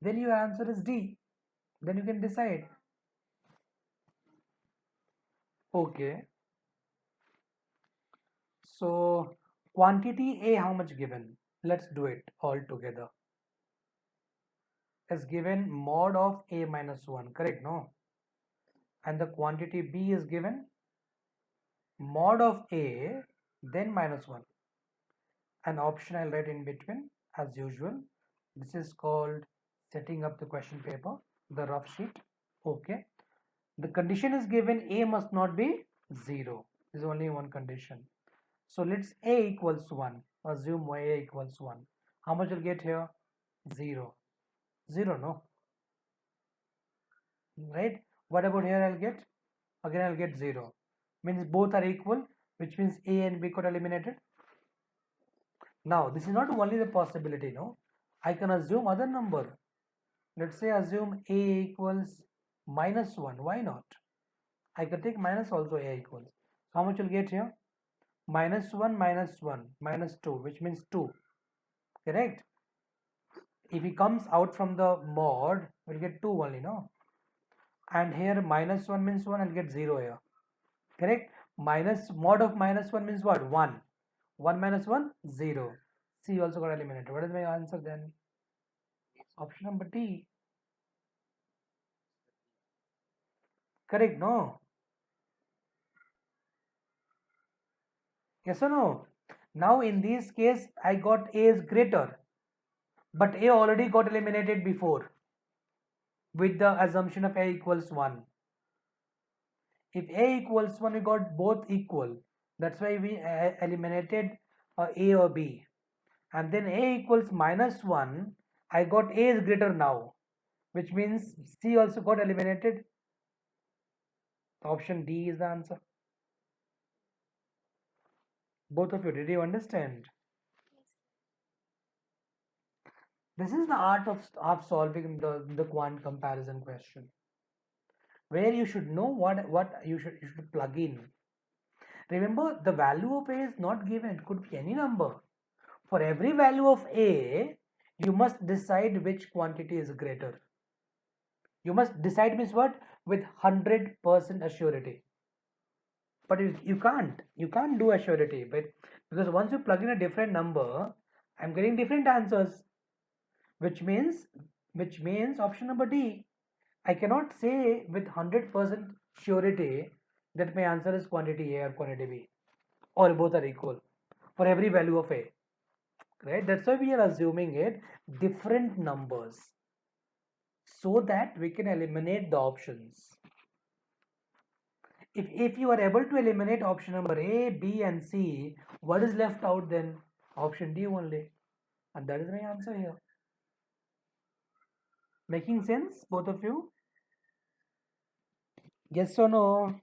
then your answer is D. Then you can decide. Okay. So quantity A, how much given? Let's do it all together. Is given mod of A minus 1, correct? No? And the quantity B is given mod of A, then minus 1. An option I'll write in between as usual. This is called setting up the question paper, the rough sheet. Okay. The condition is given A must not be 0. There is only one condition. So let's A equals 1. Assume A equals 1. How much will get here? 0. 0, no? Right? What about here I'll get? Again I'll get 0. Means both are equal, which means A and B got eliminated. Now this is not only the possibility, no? I can assume other number. Let's say assume A equals minus 1. Why not? I can take minus also A equals. How much will get here? Minus 1 minus 1 minus 2, which means 2. Correct? If he comes out from the mod, we'll get 2 only, no? And here minus 1 means 1, I'll get 0 here. Correct? Minus mod of minus 1 means what? 1. 1 minus 1, 0. C also got eliminated. What is my answer then? Option number D. Correct, no? Yes or no? Now in this case, I got A is greater. But A already got eliminated before with the assumption of A equals 1. If A equals 1, we got both equal. That's why we eliminated A or B. And then A equals minus 1, I got A is greater now, which means C also got eliminated. Option D is the answer. Both of you, did you understand? This is the art of solving the quant comparison question, where you should know what you should plug in. Remember, the value of A is not given, it could be any number. For every value of A, you must decide which quantity is greater. You must decide means what? With 100% assurity. But you can't do assurity, but because once you plug in a different number, I'm getting different answers, which means option number D. I cannot say with 100% surety that my answer is quantity A or quantity B, or both are equal for every value of A. Right? That's why we are assuming it different numbers so that we can eliminate the options. If you are able to eliminate option number A, B and C, what is left out then? Option D only. And that is my answer here. Making sense, both of you? Yes or no?